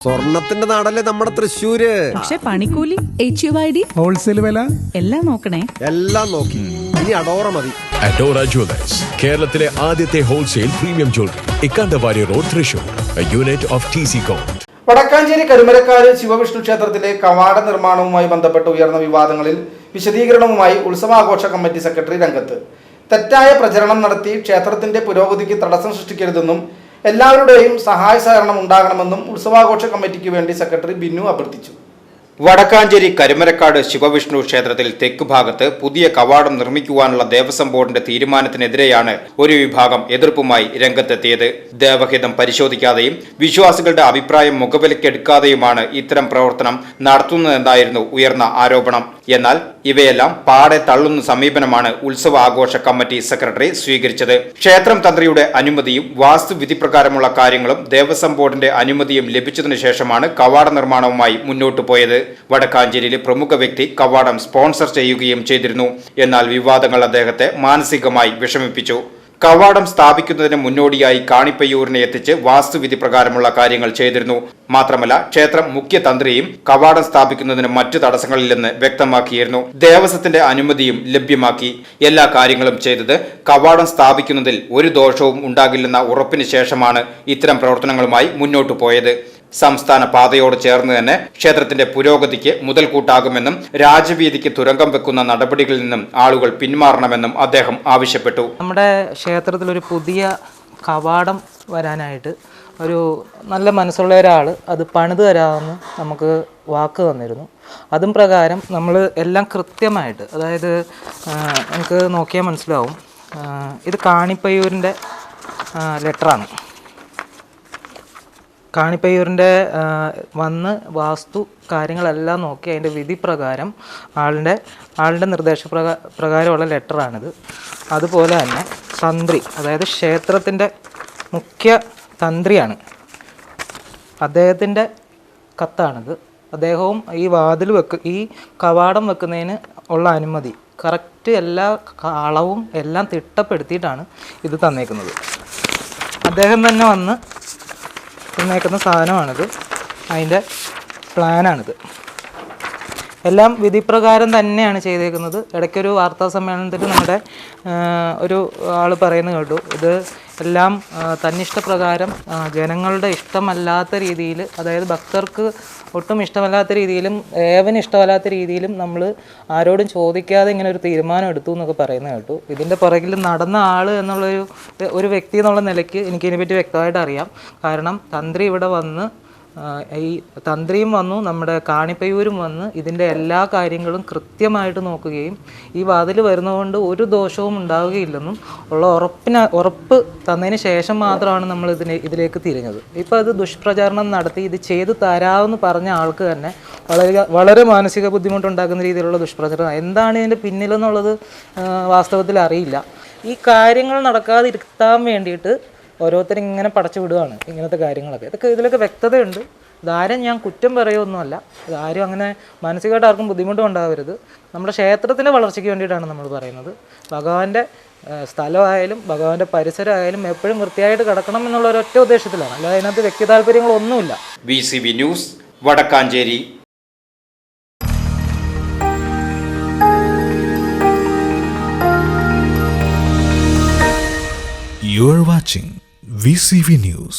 സ്വർണത്തിന്റെ നാടല്ലേ നമ്മുടെ തൃശ്ശൂര്. പക്ഷെ പണിക്കൂലി, HUID, ഹോൾസെയിൽ വില എല്ലാം നോക്കണേ. എല്ലാം നോക്കി. ഇനി അഡോറ മതി. അഡോറ ജ്വല്ലേഴ്സ്, കേരളത്തിലെ ആദ്യത്തെ wholesale premium jewellery, Ikkandavari road, Thrissur, unit of TC Court. Vadakkanchery Karumarakkad Shivavishnu ക്ഷേത്രത്തിലെ കവാട നിർമ്മാണവുമായി ബന്ധപ്പെട്ട് ഉയർന്ന വിവാദങ്ങളിൽ വിശദീകരണവുമായി ഉത്സവാഘോഷ കമ്മിറ്റി സെക്രട്ടറി രംഗത്ത്. തെറ്റായ പ്രചരണം നടത്തി ക്ഷേത്രത്തിന്റെ പുരോഗതിക്ക് തടസ്സം സൃഷ്ടിക്കരുതെന്നും എല്ലാവരുടെയും സഹായ സഹകരണം ഉണ്ടാകണമെന്നും ഉത്സവാഘോഷ കമ്മിറ്റിക്ക് വേണ്ടി സെക്രട്ടറി ബിന്നു അഭ്യർത്ഥിച്ചു. വടക്കാഞ്ചേരി കരുമരക്കാട് ശിവവിഷ്ണു ക്ഷേത്രത്തിൽ തെക്ക് ഭാഗത്ത് പുതിയ കവാടം നിർമ്മിക്കുവാനുള്ള ദേവസ്വം ബോർഡിന്റെ തീരുമാനത്തിനെതിരെയാണ് ഒരു വിഭാഗം എതിർപ്പുമായി രംഗത്തെത്തിയത്. ദേവഹിതം പരിശോധിക്കാതെയും വിശ്വാസികളുടെ അഭിപ്രായം മുഖവിലക്കെടുക്കാതെയുമാണ് ഇത്തരം പ്രവർത്തനം നടത്തുന്നതെന്നായിരുന്നു ഉയർന്ന ആരോപണം. എന്നാൽ ഇവയെല്ലാം പാടെ തള്ളുന്ന സമീപനമാണ് ഉത്സവ ആഘോഷ കമ്മിറ്റി സെക്രട്ടറി സ്വീകരിച്ചത്. ക്ഷേത്രം തന്ത്രിയുടെ അനുമതിയും വാസ്തുവിധി പ്രകാരമുള്ള കാര്യങ്ങളും ദേവസ്വം ബോർഡിന്റെ അനുമതിയും ലഭിച്ചതിനു ശേഷമാണ് കവാട നിർമ്മാണവുമായി മുന്നോട്ടു പോയത്. വടക്കാഞ്ചേരിയിലെ പ്രമുഖ വ്യക്തി കവാടം സ്പോൺസർ ചെയ്യുകയും ചെയ്തിരുന്നു. എന്നാൽ വിവാദങ്ങൾ അദ്ദേഹത്തെ മാനസികമായി വിഷമിപ്പിച്ചു. കവാടം സ്ഥാപിക്കുന്നതിന് മുന്നോടിയായി കാണിപ്പയ്യൂരിനെ എത്തിച്ച് വാസ്തുവിധി പ്രകാരമുള്ള കാര്യങ്ങൾ ചെയ്തിരുന്നു. മാത്രമല്ല, ക്ഷേത്രം മുഖ്യ തന്ത്രിയും കവാടം സ്ഥാപിക്കുന്നതിന് മറ്റു തടസ്സങ്ങളില്ലെന്ന് വ്യക്തമാക്കിയിരുന്നു. ദേവസ്വത്തിന്റെ അനുമതിയും ലഭ്യമാക്കി. എല്ലാ കാര്യങ്ങളും ചെയ്തത് കവാടം സ്ഥാപിക്കുന്നതിൽ ഒരു ദോഷവും ഉണ്ടാകില്ലെന്ന ഉറപ്പിന് ശേഷമാണ് ഇത്തരം പ്രവർത്തനങ്ങളുമായി മുന്നോട്ടു പോയത്. സംസ്ഥാന പാതയോട് ചേർന്ന് തന്നെ ക്ഷേത്രത്തിന്റെ പുരോഗതിക്ക് മുതൽക്കൂട്ടാകുമെന്നും രാജവീതിക്ക് തുരങ്കം വെക്കുന്ന നടപടികളിൽ നിന്നും ആളുകൾ പിന്മാറണമെന്നും അദ്ദേഹം ആവശ്യപ്പെട്ടു. നമ്മുടെ ക്ഷേത്രത്തിൽ ഒരു പുതിയ കവാടം വരാനായിട്ട് ഒരു നല്ല മനസ്സുള്ള ഒരാൾ അത് പണിത് തരാമെന്ന് നമുക്ക് വാക്ക് തന്നിരുന്നു. അതും പ്രകാരം നമ്മൾ എല്ലാം കൃത്യമായിട്ട്, അതായത് നമുക്ക് നോക്കിയാൽ മനസ്സിലാവും, ഇത് കാണിപ്പയ്യൂരിൻ്റെ ലെറ്ററാണ്. കാണിപ്പയ്യൂരിൻ്റെ വന്ന് വാസ്തു കാര്യങ്ങളെല്ലാം നോക്കി അതിൻ്റെ വിധി പ്രകാരം ആളുടെ നിർദ്ദേശപ്രകാരമുള്ള ലെറ്ററാണിത്. അതുപോലെ തന്നെ തന്ത്രി, അതായത് ക്ഷേത്രത്തിൻ്റെ മുഖ്യ തന്ത്രിയാണ്, അദ്ദേഹത്തിൻ്റെ കത്താണിത്. അദ്ദേഹവും ഈ കവാടം വെക്കുന്നതിന് ഉള്ള അനുമതി കറക്റ്റ് എല്ലാ അളവും എല്ലാം തിട്ടപ്പെടുത്തിയിട്ടാണ് ഇത് തന്നേക്കുന്നത്. അദ്ദേഹം തന്നെ വന്ന് തന്നേക്കുന്ന സാധനമാണിത്, അതിൻ്റെ പ്ലാനാണിത്. എല്ലാം വിധിപ്രകാരം തന്നെയാണ് ചെയ്തേക്കുന്നത്. ഇടയ്ക്കൊരു വാർത്താ സമ്മേളനത്തിൽ നമ്മുടെ ഒരു ആൾ പറയുന്നത് കേട്ടു, ഇത് എല്ലാം തന്നിഷ്ടപ്രകാരം ജനങ്ങളുടെ ഇഷ്ടമല്ലാത്ത രീതിയിൽ, അതായത് ഭക്തർക്ക് ഒട്ടും ഇഷ്ടമല്ലാത്ത രീതിയിലും ഏവന് ഇഷ്ടമല്ലാത്ത രീതിയിലും നമ്മൾ ആരോടും ചോദിക്കാതെ ഇങ്ങനെ ഒരു തീരുമാനം എടുത്തു എന്നൊക്കെ പറയുന്നത് കേട്ടു. ഇതിൻ്റെ പുറകിൽ നടന്ന ആൾ ഒരു വ്യക്തി എന്നുള്ള നിലയ്ക്ക് എനിക്കിതിനെപ്പറ്റി വ്യക്തമായിട്ട് അറിയാം. കാരണം തന്ത്രി ഇവിടെ വന്ന്, ഈ തന്ത്രിയും വന്നു, നമ്മുടെ കാണിപ്പയ്യൂരും വന്ന് ഇതിൻ്റെ എല്ലാ കാര്യങ്ങളും കൃത്യമായിട്ട് നോക്കുകയും ഈ വാതിൽ വരുന്നതുകൊണ്ട് ഒരു ദോഷവും ഉണ്ടാവുകയില്ലെന്നും ഉള്ള ഉറപ്പ് തന്നതിന് ശേഷം മാത്രമാണ് നമ്മൾ ഇതിലേക്ക് തിരിഞ്ഞത്. ഇപ്പോൾ അത് ദുഷ്പ്രചാരണം നടത്തി ഇത് ചെയ്തു തരാമെന്ന് പറഞ്ഞ ആൾക്ക് തന്നെ വളരെ മാനസിക ബുദ്ധിമുട്ടുണ്ടാക്കുന്ന രീതിയിലുള്ള ദുഷ്പ്രചാരണം. എന്താണ് ഇതിൻ്റെ പിന്നിലെന്നുള്ളത് വാസ്തവത്തിൽ അറിയില്ല. ഈ കാര്യങ്ങൾ നടക്കാതിരുത്താൻ വേണ്ടിയിട്ട് ഓരോരുത്തരും ഇങ്ങനെ പടച്ചു വിടുകയാണ് ഇങ്ങനത്തെ കാര്യങ്ങളൊക്കെ. ഇതിലൊക്കെ വ്യക്തതയുണ്ട്. ഇതാരും ഞാൻ കുറ്റം പറയുമൊന്നുമല്ല. ഇതാരും അങ്ങനെ മാനസികമായിട്ട് ആർക്കും ബുദ്ധിമുട്ടും ഉണ്ടാവരുത്. നമ്മുടെ ക്ഷേത്രത്തിൻ്റെ വളർച്ചയ്ക്ക് വേണ്ടിയിട്ടാണ് നമ്മൾ പറയുന്നത്. ഭഗവാന്റെ സ്ഥലമായാലും ഭഗവാന്റെ പരിസരമായാലും എപ്പോഴും വൃത്തിയായിട്ട് കിടക്കണം എന്നുള്ള ഒരൊറ്റ ഉദ്ദേശത്തിലാണ്. അല്ലാതെ അതിനകത്ത് വ്യക്തി താല്പര്യങ്ങളൊന്നുമില്ല. VCV news, Vadakkanchery. You are watching VCV News.